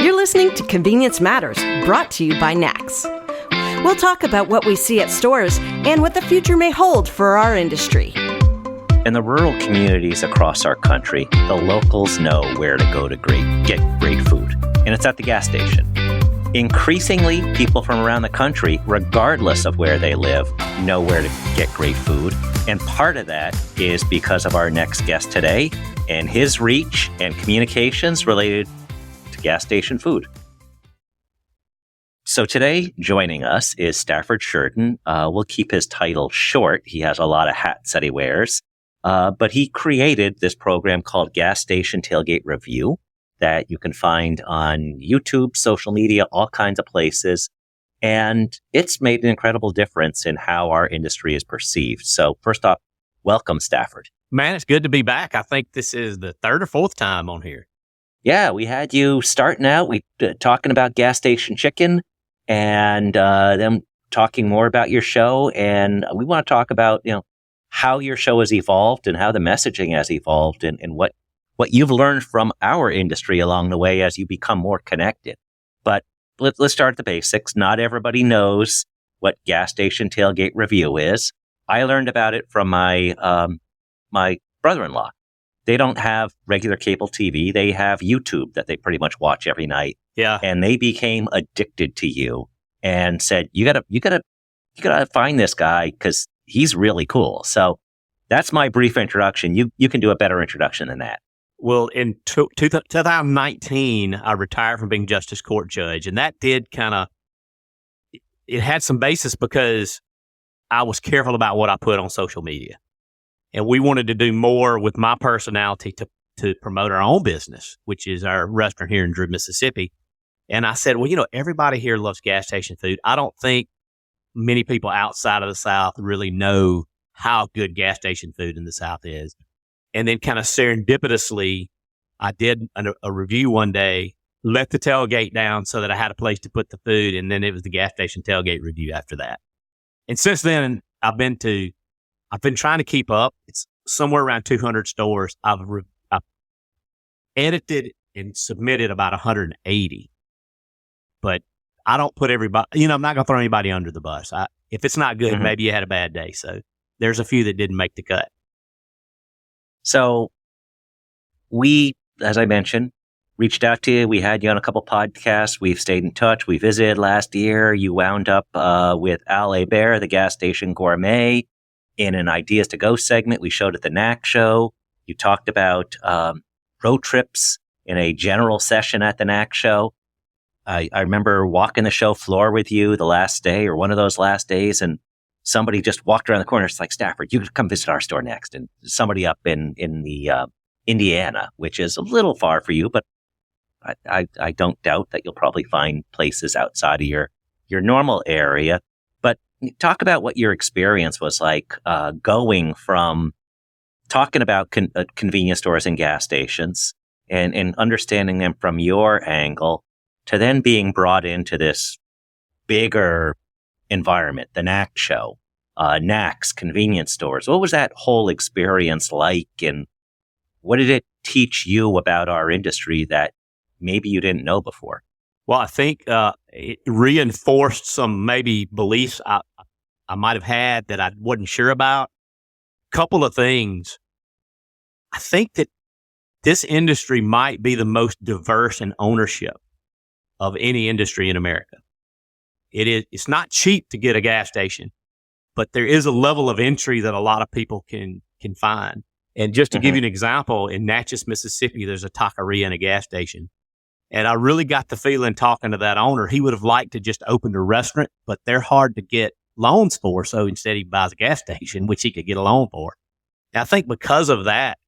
You're listening to Convenience Matters, brought to you by NACS. We'll talk about what we see at stores and what the future may hold for our industry. In the rural communities across our country, the locals know where to go to get great food, and it's at the gas station. Increasingly, people from around the country, regardless of where they live, know where to get great food. And part of that is because of our next guest today and his reach and communications related to gas station food. So today, joining us is Stafford Shurden. We'll keep his title short. He has a lot of hats that he wears. But he created this program called Gas Station Tailgate Review that you can find on YouTube, social media, all kinds of places. And it's made an incredible difference in how our industry is perceived. So first off, welcome, Stafford. Man, it's good to be back. I think this is the third or fourth time on here. Yeah, we had you starting out, talking about gas station chicken and then talking more about your show. And we want to talk about, how your show has evolved and how the messaging has evolved and what you've learned from our industry along the way as you become more connected. But let's start at the basics. Not everybody knows what Gas Station Tailgate Review is. I learned about it from my my brother-in-law. They don't have regular cable TV. They have YouTube that they pretty much watch every night. Yeah. And they became addicted to you and said, you gotta find this guy because he's really cool. So that's my brief introduction. You can do a better introduction than that. Well, in 2019, I retired from being Justice Court Judge. And that did it had some basis because I was careful about what I put on social media. And we wanted to do more with my personality to promote our own business, which is our restaurant here in Drew, Mississippi. And I said, well, everybody here loves gas station food. I don't think many people outside of the South really know how good gas station food in the South is. And then kind of serendipitously, I did a review one day, let the tailgate down so that I had a place to put the food. And then it was the gas station tailgate review after that. And since then, I've been trying to keep up. It's somewhere around 200 stores. I've edited and submitted about 180. But I don't put everybody, I'm not going to throw anybody under the bus. If it's not good, maybe you had a bad day. So there's a few that didn't make the cut. So we, as I mentioned, reached out to you. We had you on a couple podcasts. We've stayed in touch. We visited last year. You wound up with Al Hebert, the gas station gourmet, in an Ideas to Go segment. We showed at the NAC show. You talked about road trips in a general session at the NAC show. I remember walking the show floor with you the last day or one of those last days, and somebody just walked around the corner. It's like, Stafford, you could come visit our store next. And somebody up in the Indiana, which is a little far for you, but I don't doubt that you'll probably find places outside of your normal area. But talk about what your experience was like going from talking about convenience stores and gas stations and understanding them from your angle to then being brought into this bigger environment, the NAC show, NAC's convenience stores. What was that whole experience like, and what did it teach you about our industry that maybe you didn't know before? Well, I think it reinforced some maybe beliefs I might have had that I wasn't sure about. Couple of things. I think that this industry might be the most diverse in ownership of any industry in America. It's not cheap to get a gas station, but there is a level of entry that a lot of people can find. And just to give you an example, in Natchez, Mississippi, there's a taqueria and a gas station. And I really got the feeling talking to that owner, he would have liked to just open a restaurant, but they're hard to get loans for. So instead he buys a gas station, which he could get a loan for. And I think because of that,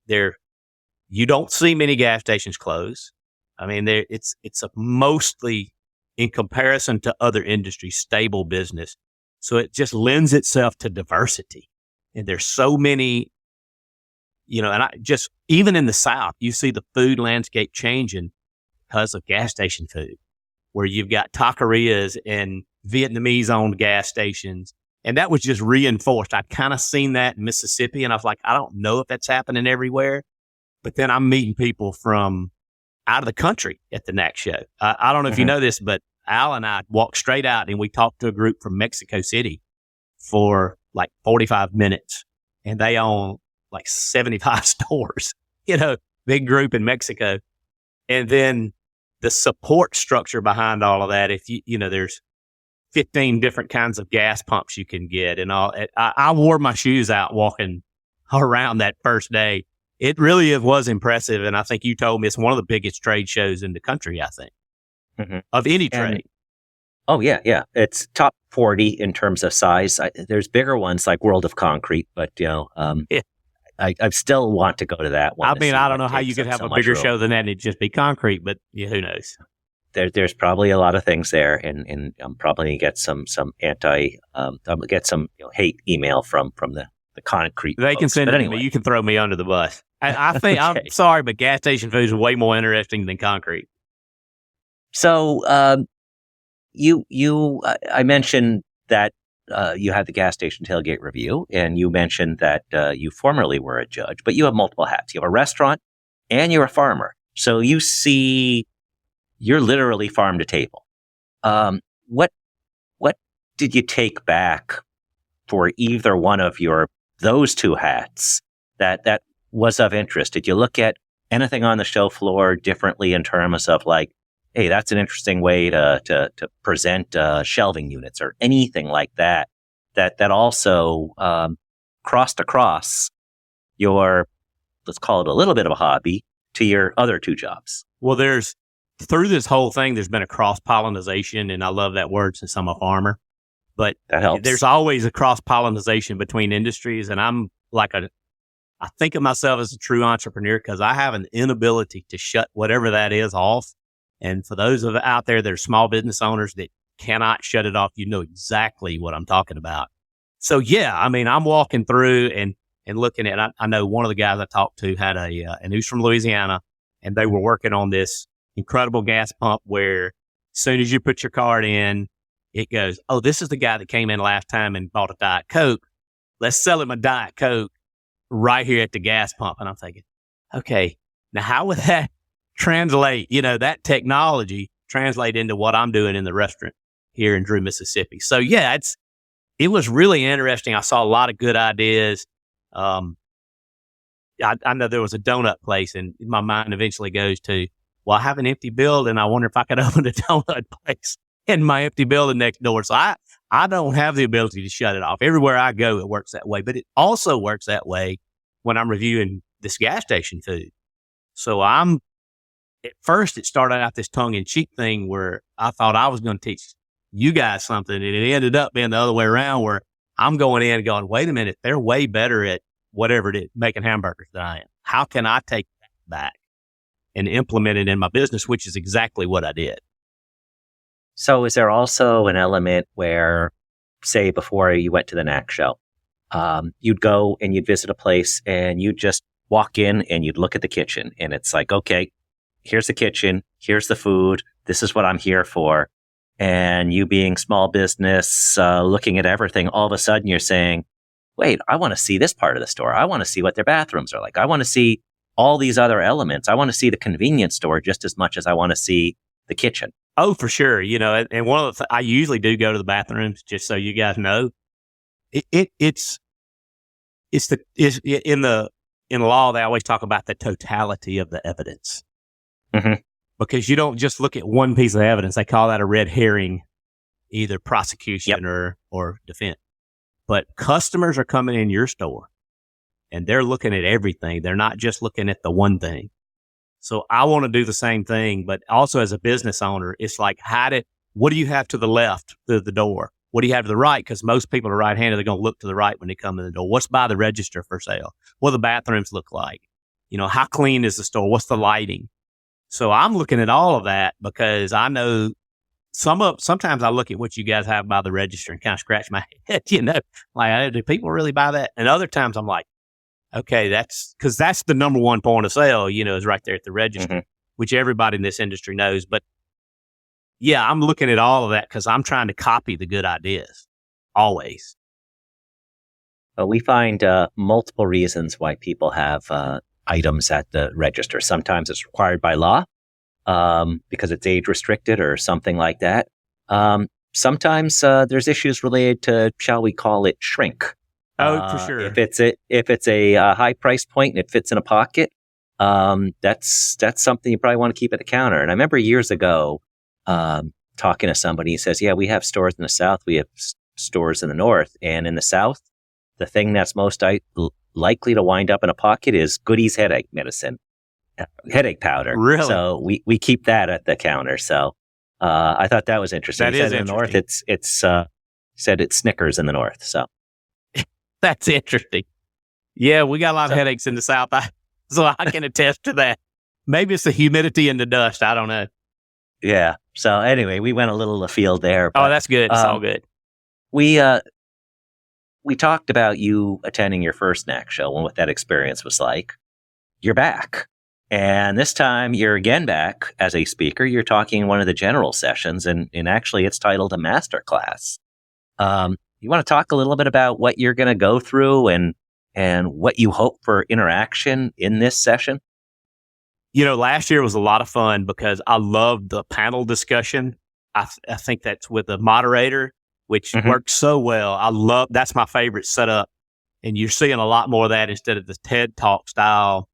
you don't see many gas stations close. I mean, it's a mostly, in comparison to other industries, stable business. So it just lends itself to diversity. And there's so many, and even in the South, you see the food landscape changing because of gas station food, where you've got taquerias and Vietnamese-owned gas stations. And that was just reinforced. I'd kind of seen that in Mississippi, and I was like, I don't know if that's happening everywhere. But then I'm meeting people from out of the country at the NAC show. I don't know if you know this, but Al and I walked straight out and we talked to a group from Mexico City for like 45 minutes, and they own like 75 stores, big group in Mexico. And then the support structure behind all of that, if there's 15 different kinds of gas pumps you can get and all. I wore my shoes out walking around that first day. It really was impressive. And I think you told me it's one of the biggest trade shows in the country, I think, of any trade. Oh, yeah, yeah. It's top 40 in terms of size. There's bigger ones like World of Concrete, but, I still want to go to that one. I mean, I don't know how you could have a bigger show than that and it'd just be concrete, but who knows? There's probably a lot of things there, and I'm probably going to get some hate email from the concrete They folks. can send but it anyway. to me. You can throw me under the bus. I think, Okay. I'm sorry, but gas station food is way more interesting than concrete. So, I mentioned that you had the gas station tailgate review, and you mentioned that you formerly were a judge, but you have multiple hats. You have a restaurant, and you're a farmer. So you're literally farm to table. What did you take back for either one of those two hats that was of interest? Did you look at anything on the show floor differently in terms of like, hey, that's an interesting way to present shelving units or anything like that also crossed across your, let's call it a little bit of a hobby, to your other two jobs? Well, through this whole thing, there's been a cross-pollination, and I love that word since I'm a farmer. But That helps. there's always a cross-pollination between industries, and I think of myself as a true entrepreneur because I have an inability to shut whatever that is off. And for those out there that are small business owners that cannot shut it off, you know exactly what I'm talking about. So, yeah, I mean, I'm walking through and looking at, I know one of the guys I talked to had and he was from Louisiana, and they were working on this incredible gas pump where as soon as you put your card in, it goes, oh, this is the guy that came in last time and bought a Diet Coke. Let's sell him a Diet Coke right here at the gas pump. And I'm thinking, okay, now how would that translate, that technology translate into what I'm doing in the restaurant here in Drew, Mississippi? So yeah, it was really interesting. I saw a lot of good ideas. I know there was a donut place, and my mind eventually goes to, well, I have an empty building. I wonder if I could open a donut place in my empty building next door. So I don't have the ability to shut it off. Everywhere I go, it works that way, but it also works that way when I'm reviewing this gas station food. So at first it started out this tongue-in-cheek thing where I thought I was going to teach you guys something, and it ended up being the other way around where I'm going in and going, wait a minute, they're way better at whatever it is, making hamburgers than I am. How can I take that back and implement it in my business, which is exactly what I did. So is there also an element where, say, before you went to the NAC show, you'd go and you'd visit a place and you'd just walk in and you'd look at the kitchen and it's like, okay, here's the kitchen, here's the food, this is what I'm here for. And you being small business, looking at everything, all of a sudden you're saying, wait, I want to see this part of the store. I want to see what their bathrooms are like. I want to see all these other elements. I want to see the convenience store just as much as I want to see the kitchen. Oh, for sure. And one of I usually do go to the bathrooms, just so you guys know. It's in law, they always talk about the totality of the evidence. Mm-hmm. Because you don't just look at one piece of evidence. They call that a red herring, either prosecution or defense. But customers are coming in your store and they're looking at everything. They're not just looking at the one thing. So I want to do the same thing, but also as a business owner, it's like, what do you have to the left of the door? What do you have to the right? Because most people are right-handed. They're going to look to the right when they come in the door. What's by the register for sale? What do the bathrooms look like? How clean is the store? What's the lighting? So I'm looking at all of that because I know sometimes I look at what you guys have by the register and kind of scratch my head, like, do people really buy that? And other times I'm like, okay, that's the number one point of sale, is right there at the register, which everybody in this industry knows. But yeah, I'm looking at all of that because I'm trying to copy the good ideas always. Well, we find multiple reasons why people have items at the register. Sometimes it's required by law. because it's age restricted or something like that. Sometimes there's issues related to, shall we call it, shrink. For sure. If it's a high price point and it fits in a pocket, that's something you probably want to keep at the counter. And I remember years ago talking to somebody. He says, "Yeah, we have stores in the South. We have stores in the North, and in the South, the thing that's most likely to wind up in a pocket is Goody's headache medicine, headache powder. Really? So we keep that at the counter. So I thought that was interesting. That He is said in the North, it's said it's Snickers in the North. So That's interesting. Yeah, we got a lot of headaches in the South, so I can attest to that. Maybe it's the humidity and the dust. I don't know. yeah. So anyway, we went a little afield there. But, That's good. It's all good. We talked about you attending your first NAC show and what that experience was like. You're back. And this time you're again back as a speaker. You're talking in one of the general sessions, and actually it's titled a master class. You want to talk a little bit about what you're going to go through and what you hope for interaction in this session? Last year was a lot of fun because I loved the panel discussion. I think that's with the moderator, which worked so well. That's my favorite setup. And you're seeing a lot more of that instead of the TED Talk style.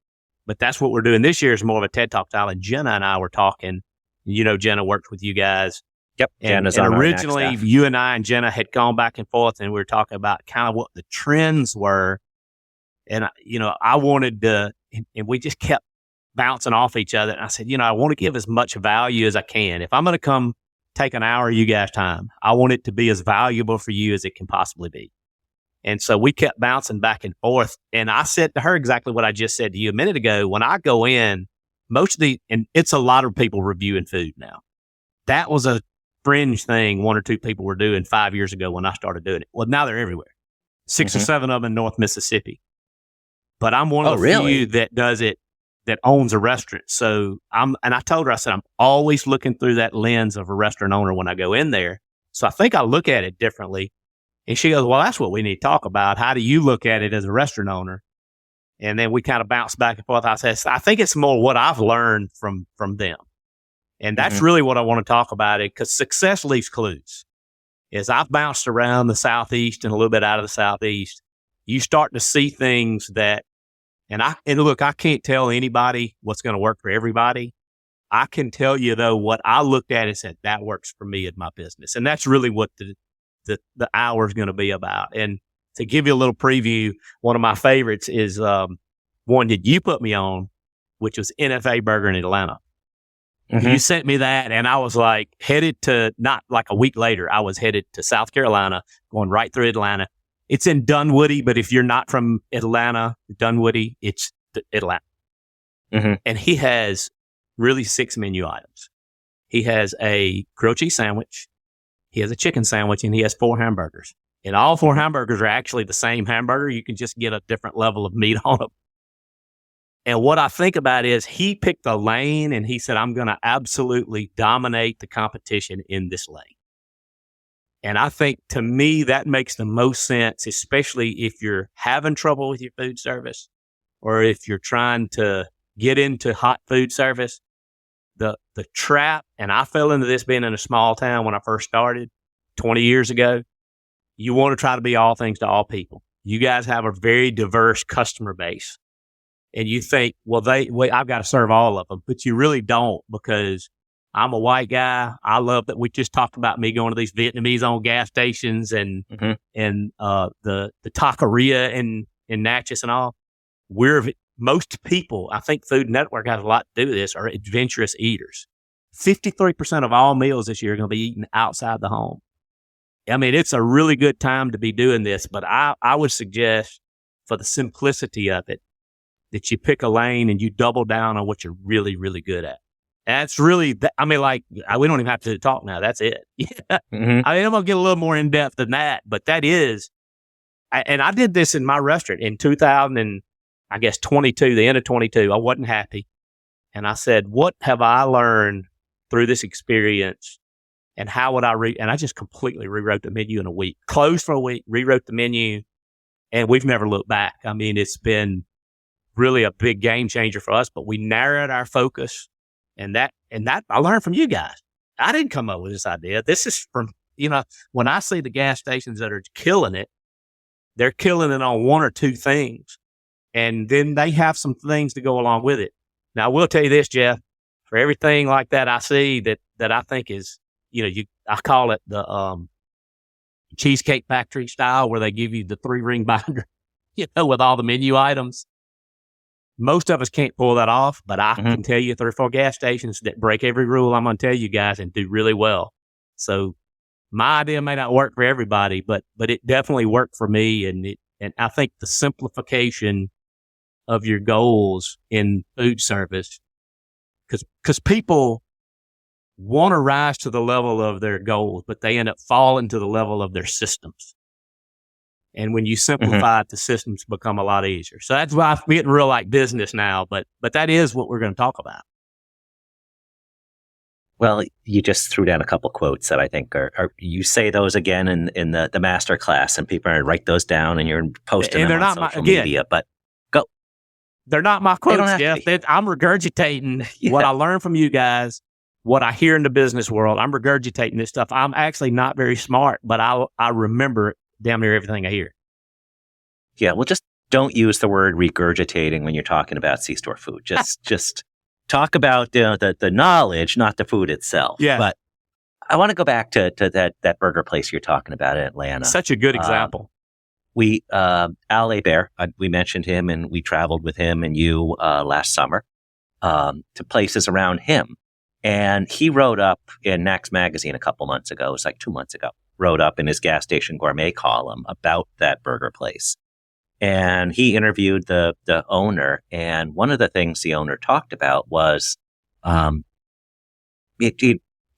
But that's what we're doing this year is more of a TED Talk style. And Jenna and I were talking. Jenna worked with you guys. Yep. And originally, you and I and Jenna had gone back and forth, and we were talking about kind of what the trends were. And, I wanted to, and we just kept bouncing off each other. And I said, I want to give as much value as I can. If I'm going to come take an hour of you guys' time, I want it to be as valuable for you as it can possibly be. And so we kept bouncing back and forth. And I said to her exactly what I just said to you a minute ago. When I go in, and it's a lot of people reviewing food now. That was a fringe thing one or two people were doing 5 years ago when I started doing it. Well, now they're everywhere. 6 or 7 of them in North Mississippi. But I'm one of the few that does it, that owns a restaurant. So and I told her, I said, I'm always looking through that lens of a restaurant owner when I go in there. So I think I look at it differently. And she goes, well, that's what we need to talk about. How do you look at it as a restaurant owner? And then we kind of bounce back and forth. I said, I think it's more what I've learned from them. And that's really what I want to talk about it, because success leaves clues. As I've bounced around the Southeast and a little bit out of the Southeast, you start to see things that, and look, I can't tell anybody what's going to work for everybody. I can tell you though, what I looked at and said, that works for me in my business. And that's really what the hour is going to be about. And to give you a little preview, one of my favorites is one that you put me on, which was NFA Burger in Atlanta. You sent me that, and I was like headed to, not like a week later, I was headed to South Carolina, going right through Atlanta. It's in Dunwoody, but if you're not from Atlanta, Dunwoody, it's Atlanta. And he has really 6 menu items. He has a grilled cheese sandwich, he has a chicken sandwich, and he has 4 hamburgers. And all 4 hamburgers are actually the same hamburger. You can just get a different level of meat on them. And what I think about is he picked a lane and he said, I'm going to absolutely dominate the competition in this lane. And I think to me, that makes the most sense, especially if you're having trouble with your food service or if you're trying to get into hot food service. The trap, and I fell into this being in a small town when I first started 20 years ago. You want to try to be all things to all people. You guys have a very diverse customer base. And you think, well, I've got to serve all of them, but you really don't, because I'm a white guy. I love that we just talked about me going to these Vietnamese owned gas stations and the taqueria in Natchez and all. Most people, I think Food Network has a lot to do with this, are adventurous eaters. 53% of all meals this year are going to be eaten outside the home. I mean, it's a really good time to be doing this, but I would suggest, for the simplicity of it, that you pick a lane and you double down on what you're really, really good at. That's really, we don't even have to talk now. That's it. I mean, I'm going to get a little more in depth than that, but that is, and I did this in my restaurant in 2022, the end of 22. I wasn't happy. And I said, what have I learned through this experience? And how would and I just completely rewrote the menu in a week, closed for a week, rewrote the menu, and we've never looked back. I mean, it's been really a big game changer for us, but we narrowed our focus. And that I learned from you guys. I didn't come up with this idea. This is from, when I see the gas stations that are killing it, they're killing it on one or two things. And then they have some things to go along with it. Now, I will tell you this, Jeff, for everything like that I see that I think is, I call it the Cheesecake Factory style, where they give you the 3-ring binder, with all the menu items. Most of us can't pull that off, but I can tell you 3 or 4 gas stations that break every rule I'm going to tell you guys and do really well. So my idea may not work for everybody, but it definitely worked for me. And I think the simplification of your goals in food service, because people want to rise to the level of their goals, but they end up falling to the level of their systems. And when you simplify it, the systems become a lot easier. So that's why I'm getting real like business now, but that is what we're going to talk about. Well, you just threw down a couple quotes that I think are you say those again in the master class, and people are going to write those down, and you're posting them on social media. But go. They're not my quotes, Jeff. I'm regurgitating what I learned from you guys, what I hear in the business world. I'm regurgitating this stuff. I'm actually not very smart, but I remember damn near everything I hear. Yeah, well, just don't use the word regurgitating when you're talking about C-store food. Just talk about the knowledge, not the food itself. Yeah. But I want to go back to that burger place you're talking about in Atlanta. Such a good example. Al Hebert, we mentioned him, and we traveled with him and you last summer to places around him. And he wrote up in Nax Magazine a couple months ago, it was like 2 months ago, wrote up in his Gas Station Gourmet column about that burger place. And he interviewed the owner, and one of the things the owner talked about was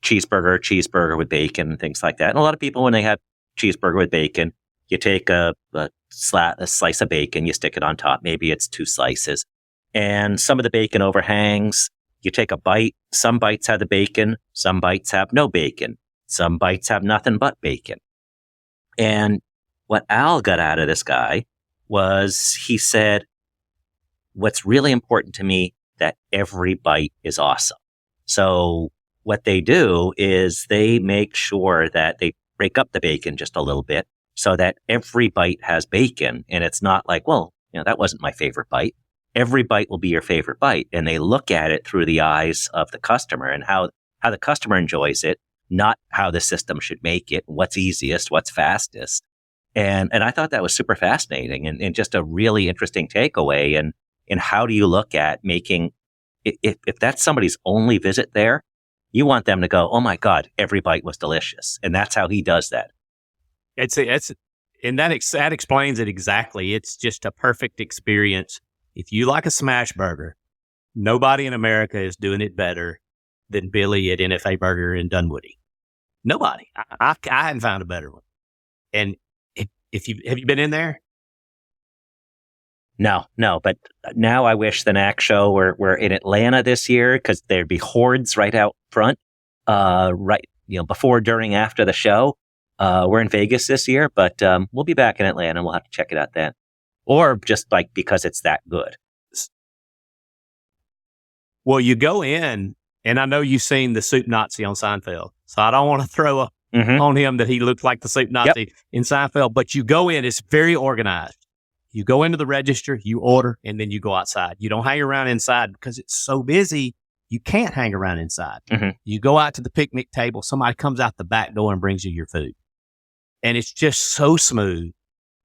cheeseburger with bacon and things like that. And a lot of people, when they have cheeseburger with bacon, you take a slice of bacon, you stick it on top. Maybe it's 2 slices. And some of the bacon overhangs. You take a bite. Some bites have the bacon. Some bites have no bacon. Some bites have nothing but bacon. And what Al got out of this guy was, he said, what's really important to me, that every bite is awesome. So what they do is they make sure that they break up the bacon just a little bit so that every bite has bacon. And it's not like, well, that wasn't my favorite bite. Every bite will be your favorite bite. And they look at it through the eyes of the customer and how the customer enjoys it, not how the system should make it, what's easiest, what's fastest. And I thought that was super fascinating and just a really interesting takeaway. And how do you look at making, if that's somebody's only visit there, you want them to go, oh my God, every bite was delicious. And that's how he does that. And that explains it exactly. It's just a perfect experience. If you like a smash burger, nobody in America is doing it better than Billy at NFA Burger in Dunwoody. Nobody. I hadn't found a better one. And have you been in there? No. But now I wish the NAC show were in Atlanta this year, because there'd be hordes right out front, before, during, after the show. We're in Vegas this year, but we'll be back in Atlanta. We'll have to check it out then. Or just because it's that good. Well, you go in, and I know you've seen the Soup Nazi on Seinfeld, so I don't want to throw on him that he looked like the Soup Nazi in Seinfeld, but you go in, it's very organized. You go into the register, you order, and then you go outside. You don't hang around inside because it's so busy, you can't hang around inside. Mm-hmm. You go out to the picnic table, somebody comes out the back door and brings you your food. And it's just so smooth.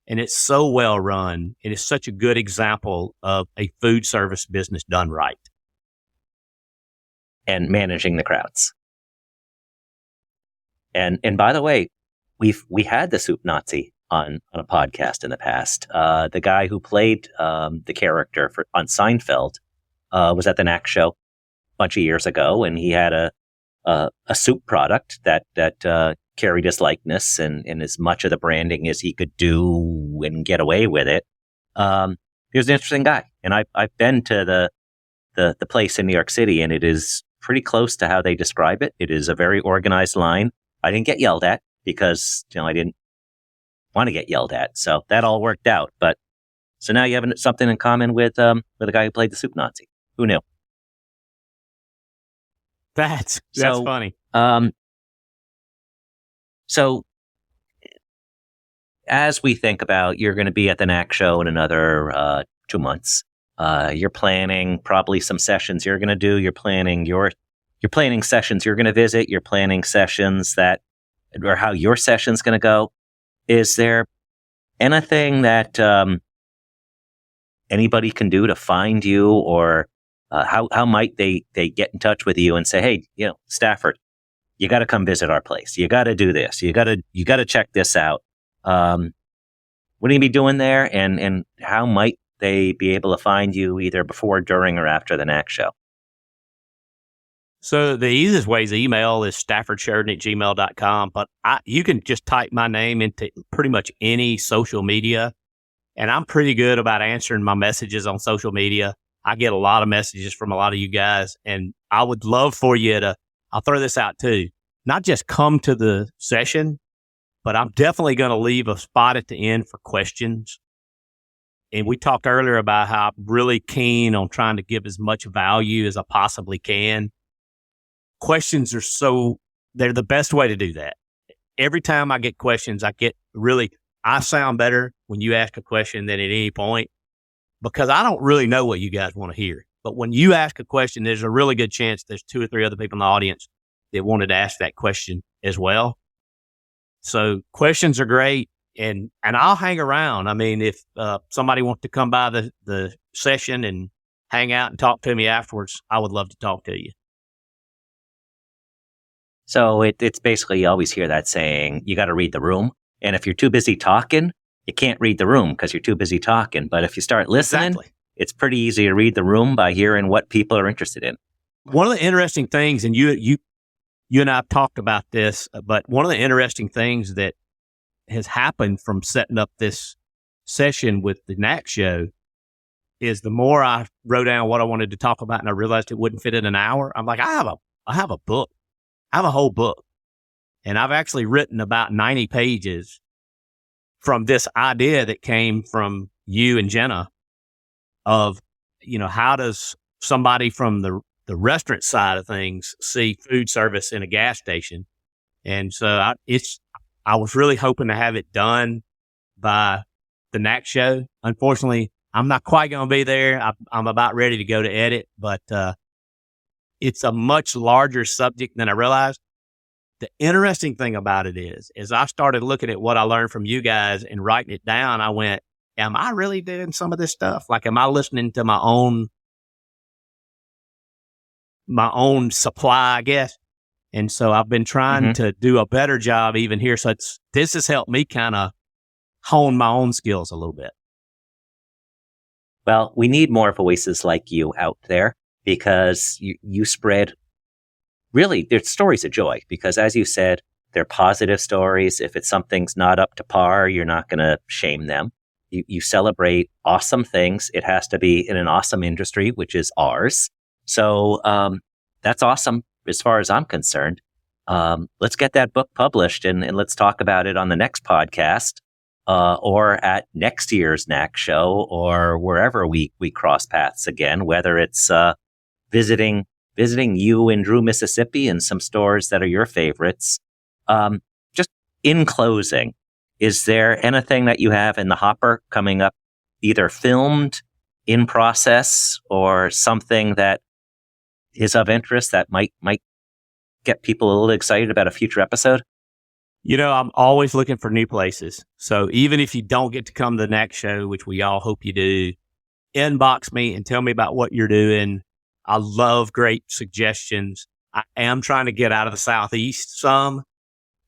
And it's so well run. And it's such a good example of a food service business done right. And managing the crowds. And by the way, we had the Soup Nazi on a podcast in the past. The guy who played the character on Seinfeld was at the NAC show a bunch of years ago, and he had a soup product that carried his likeness and as much of the branding as he could do and get away with it. He was an interesting guy. And I've been to the place in New York City, and it is pretty close to how they describe it. It is a very organized line. I didn't get yelled at because, I didn't want to get yelled at. So that all worked out. But so now you have something in common with the guy who played the Soup Nazi. Who knew? That's funny. So as we think about, you're going to be at the NAC show in another 2 months. You're planning probably some sessions you're going to do. You're planning sessions you're going to visit. You're planning sessions or how your session's going to go. Is there anything that anybody can do to find you, or how might they get in touch with you and say, hey, Stafford, you got to come visit our place. You got to do this. You got to check this out. What are you be doing there, and how might they be able to find you either before, during, or after the NAC show? So the easiest way is email is staffordshurden@gmail.com, but you can just type my name into pretty much any social media, and I'm pretty good about answering my messages on social media. I get a lot of messages from a lot of you guys, and I would love for you to, I'll throw this out too, not just come to the session, but I'm definitely going to leave a spot at the end for questions. And we talked earlier about how I'm really keen on trying to give as much value as I possibly can. Questions they're the best way to do that. Every time I get questions, I sound better when you ask a question than at any point, because I don't really know what you guys want to hear. But when you ask a question, there's a really good chance there's 2 or 3 other people in the audience that wanted to ask that question as well. So questions are great, and I'll hang around. I mean, if somebody wants to come by the session and hang out and talk to me afterwards, I would love to talk to you. So it's basically, you always hear that saying, you got to read the room. And if you're too busy talking, you can't read the room because you're too busy talking. But if you start listening, It's pretty easy to read the room by hearing what people are interested in. One of the interesting things, and you and I have talked about this, but one of the interesting things that has happened from setting up this session with the NAC show is the more I wrote down what I wanted to talk about and I realized it wouldn't fit in an hour, I'm like, I have a book. I have a whole book. And I've actually written about 90 pages from this idea that came from you and Jenna of, how does somebody from the restaurant side of things see food service in a gas station? And so I was really hoping to have it done by the NAC show. Unfortunately, I'm not quite going to be there. I'm about ready to go to edit, but it's a much larger subject than I realized. The interesting thing about it is I started looking at what I learned from you guys and writing it down. I went, am I really doing some of this stuff? Like, am I listening to my own supply, I guess? And so I've been trying to do a better job even here. So this has helped me kind of hone my own skills a little bit. Well, we need more voices like you out there, because you spread, really, they're stories of joy, because as you said, they're positive stories. If something's not up to par, you're not going to shame them. You celebrate awesome things. It has to be in an awesome industry, which is ours. So that's awesome as far as I'm concerned. Let's get that book published and let's talk about it on the next podcast or at next year's NAC show, or wherever we cross paths again, whether it's visiting you in Drew, Mississippi, and some stores that are your favorites. Just in closing, is there anything that you have in the hopper coming up, either filmed, in process, or something that is of interest that might get people a little excited about a future episode? I'm always looking for new places. So even if you don't get to come to the next show, which we all hope you do, inbox me and tell me about what you're doing. I love great suggestions. I am trying to get out of the Southeast some.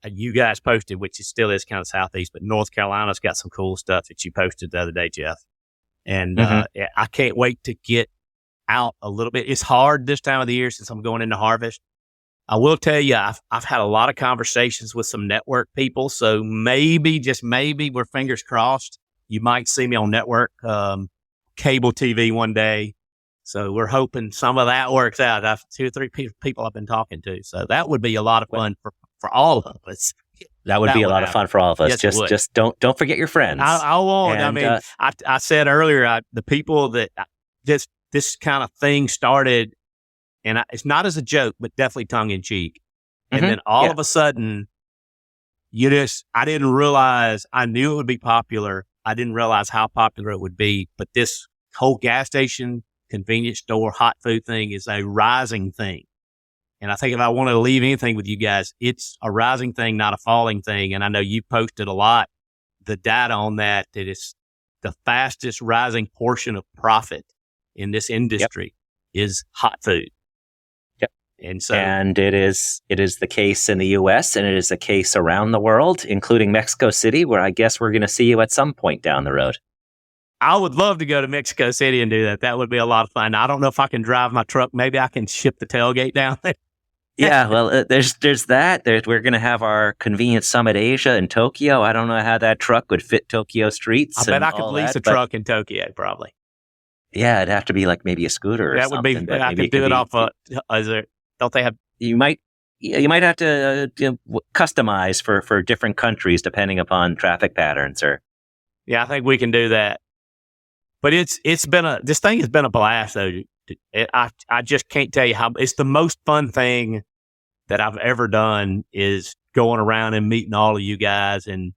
You guys posted, which still is kind of Southeast, but North Carolina's got some cool stuff that you posted the other day, Jeff. And I can't wait to get out a little bit. It's hard this time of the year since I'm going into harvest. I will tell you, I've had a lot of conversations with some network people. So maybe, just maybe, we're fingers crossed, you might see me on network cable TV one day. So we're hoping some of that works out. I've 2 or 3 people I've been talking to. So that would be a lot of fun for all of us. That would be a lot of fun for all of us. Yes, just don't forget your friends. I won't. And, I said earlier, the people that this kind of thing started and it's not as a joke, but definitely tongue in cheek. And then all of a sudden, I didn't realize, I knew it would be popular. I didn't realize how popular it would be. But this whole gas station, convenience store, hot food thing is a rising thing. And I think if I wanted to leave anything with you guys, it's a rising thing, not a falling thing. And I know you posted a lot, the data on that it's the fastest rising portion of profit in this industry is hot food. And it is the case in the U.S. and it is the case around the world, including Mexico City, where I guess we're going to see you at some point down the road. I would love to go to Mexico City and do that. That would be a lot of fun. I don't know if I can drive my truck. Maybe I can ship the tailgate down there. Yeah, well, there's that. We're going to have our Convenience Summit Asia in Tokyo. I don't know how that truck would fit Tokyo streets. I bet I could lease a truck in Tokyo, probably. Yeah, it'd have to be like maybe a scooter or something. That would be, I could do it off don't they have? You might have to customize for different countries depending upon traffic patterns. Yeah, I think we can do that. But this thing has been a blast though. I just can't tell you how it's the most fun thing that I've ever done is going around and meeting all of you guys and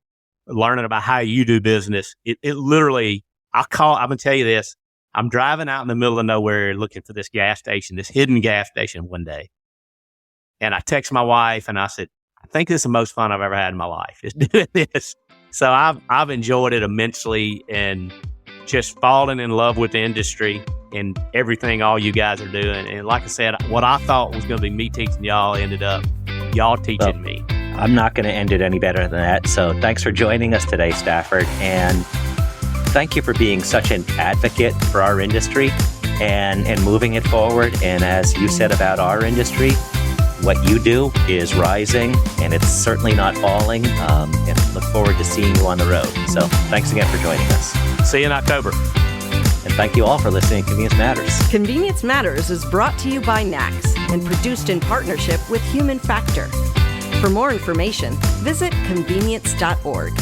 learning about how you do business. It literally, I'm going to tell you this. I'm driving out in the middle of nowhere looking for this gas station, this hidden gas station one day. And I text my wife and I said, I think this is the most fun I've ever had in my life is doing this. So I've enjoyed it immensely and just falling in love with the industry and everything all you guys are doing. And like I said, what I thought was going to be me teaching y'all ended up y'all teaching me. I'm not going to end it any better than that. So thanks for joining us today, Stafford. And thank you for being such an advocate for our industry and moving it forward. And as you said about our industry, what you do is rising and it's certainly not falling. And look forward to seeing you on the road. So thanks again for joining us. See you in October. And thank you all for listening to Convenience Matters. Convenience Matters is brought to you by NACS and produced in partnership with Human Factor. For more information, visit convenience.org.